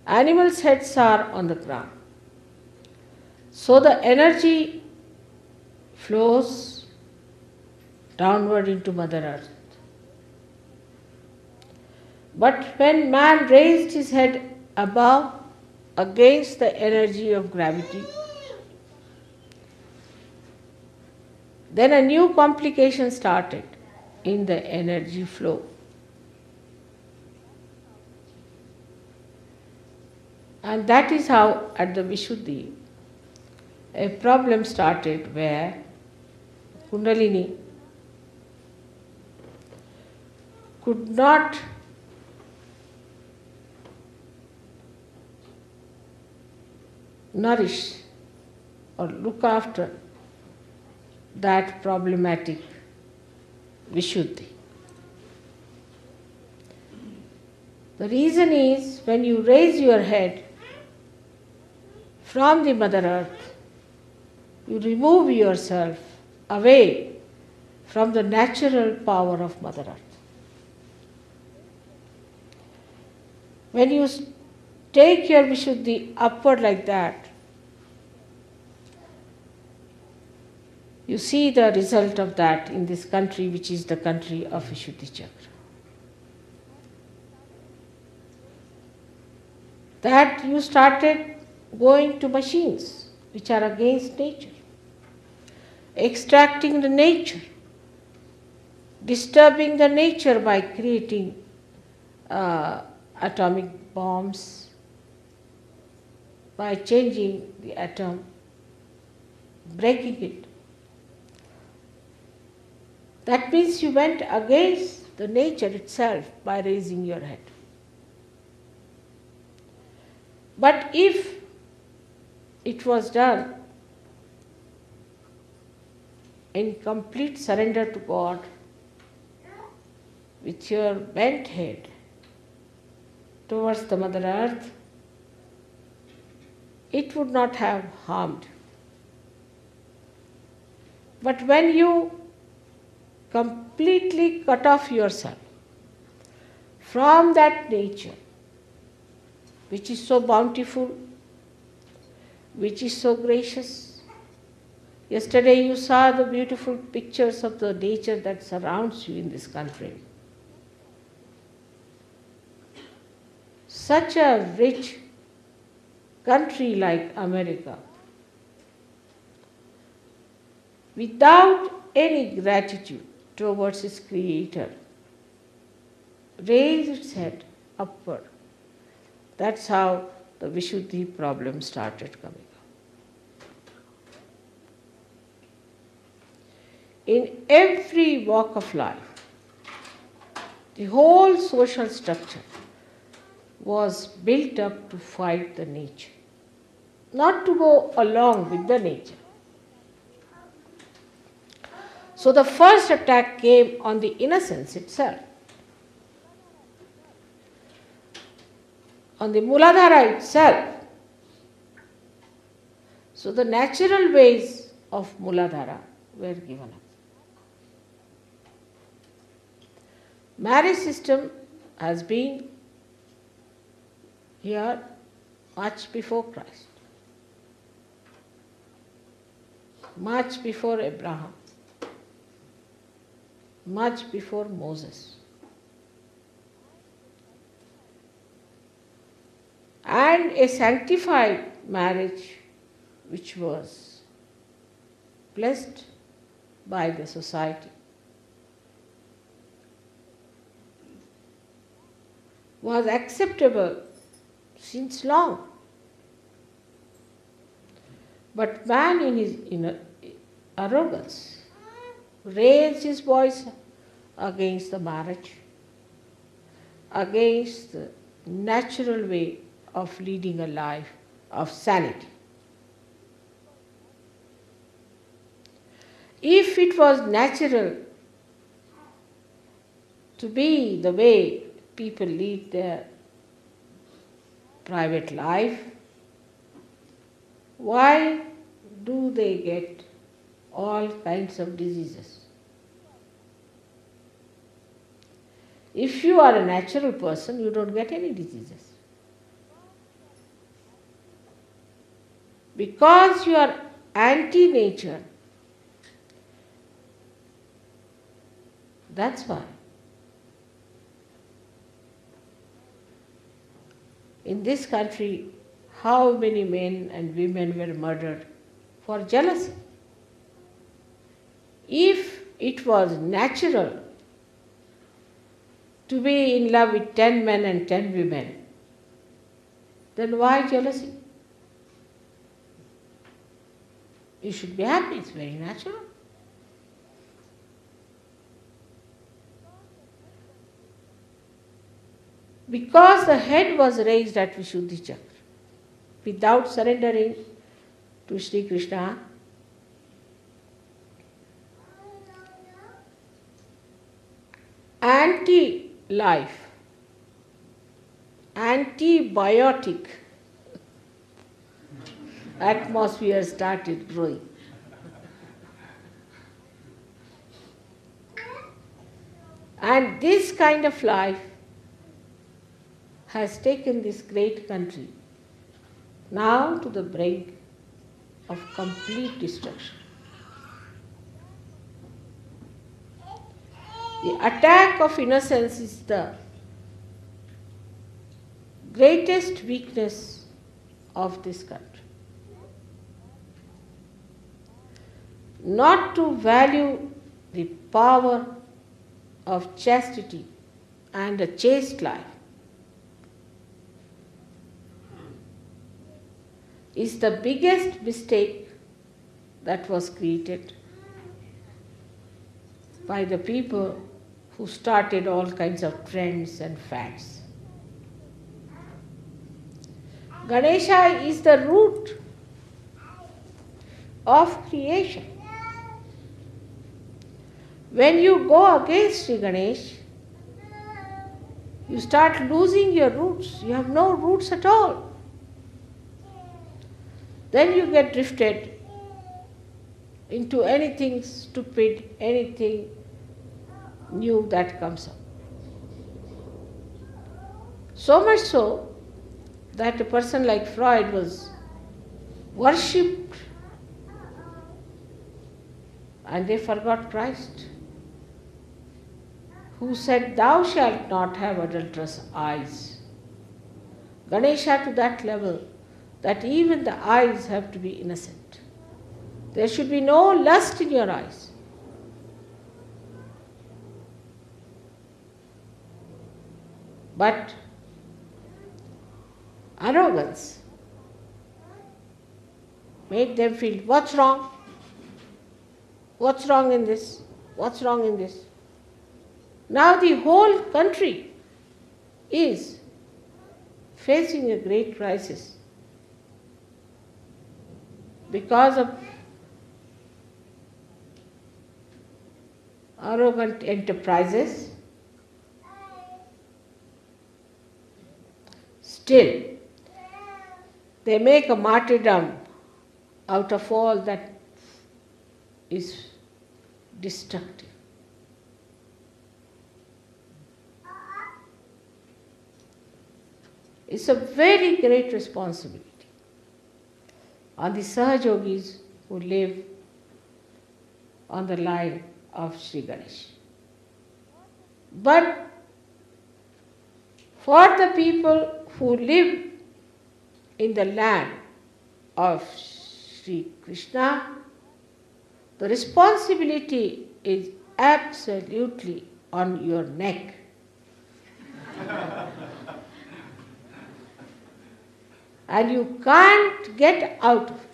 Animals' heads are on the ground. So the energy flows downward into Mother Earth. But when man raised his head above against the energy of gravity, then a new complication started in the energy flow. And that is how at the Vishuddhi a problem started where Kundalini could not nourish or look after that problematic Vishuddhi. The reason is when you raise your head from the Mother Earth, you remove yourself away from the natural power of Mother Earth. When you take your Vishuddhi upward like that, you see the result of that in this country, which is the country of Vishuddhi Chakra. That you started going to machines which are against nature, extracting the nature, disturbing the nature by creating atomic bombs, by changing the atom, breaking it. That means you went against the nature itself by raising your head. But if it was done in complete surrender to God, with your bent head towards the Mother Earth, it would not have harmed. But when you completely cut off yourself from that nature, which is so bountiful, which is so gracious. Yesterday you saw the beautiful pictures of the nature that surrounds you in this country. Such a rich country like America, without any gratitude towards its creator, raised its head upward. That's how the Vishuddhi problem started coming up. In every walk of life, the whole social structure was built up to fight the nature, not to go along with the nature. So the first attack came on the innocence itself, on the Muladhara itself. So the natural ways of Muladhara were given up. Marriage system has been here much before Christ, much before Abraham, much before Moses. And a sanctified marriage which was blessed by the society was acceptable since long. But man in his arrogance raised his voice against the marriage, against the natural way of leading a life of sanity. If it was natural to be the way people lead their private life, why do they get all kinds of diseases? If you are a natural person, you don't get any diseases. Because you are anti-nature, that's why. In this country, how many men and women were murdered for jealousy? If it was natural to be in love with 10 men and 10 women, then why jealousy? You should be happy, it's very natural. Because the head was raised at Vishuddhi Chakra, without surrendering to Sri Krishna, anti-life, antibiotic atmosphere started growing. And this kind of life has taken this great country now to the brink of complete destruction. The attack of innocence is the greatest weakness of this country. Not to value the power of chastity and a chaste life is the biggest mistake that was created by the people who started all kinds of trends and fads. Ganesha is the root of creation. When you go against Sri Ganesh, you start losing your roots. You have no roots at all. Then you get drifted into anything stupid, anything new that comes up. So much so that a person like Freud was worshipped and they forgot Christ, who said, "Thou shalt not have adulterous eyes." Ganesha to that level that even the eyes have to be innocent. There should be no lust in your eyes. But arrogance made them feel, what's wrong? What's wrong in this? What's wrong in this? Now the whole country is facing a great crisis because of arrogant enterprises. Still, they make a martyrdom out of all that is destructive. It's a very great responsibility on the Sahajogis who live on the line of Sri Ganesh. But for the people who live in the land of Sri Krishna, the responsibility is absolutely on your neck. And you can't get out of it.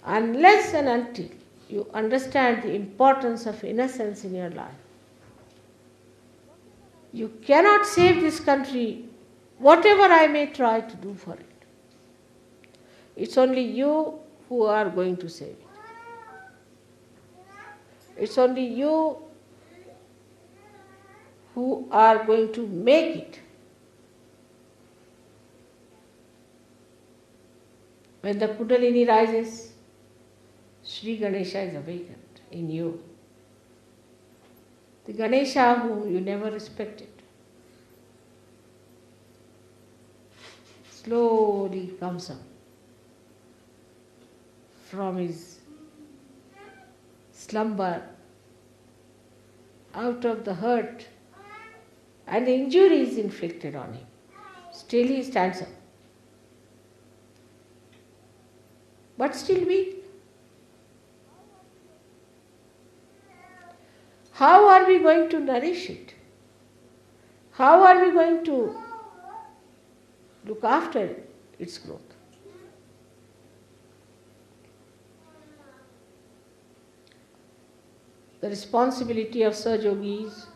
Unless and until you understand the importance of innocence in your life. You cannot save this country, whatever I may try to do for it. It's only you who are going to save it. It's only you who are going to make it. When the Kundalini rises, Sri Ganesha is awakened in you. The Ganesha whom you never respected. slowly comes up from his slumber, out of the hurt and the injuries inflicted on him. Still he stands up, but still weak. How are we going to nourish it? How are we going to look after its growth? The responsibility of Sahaja yogis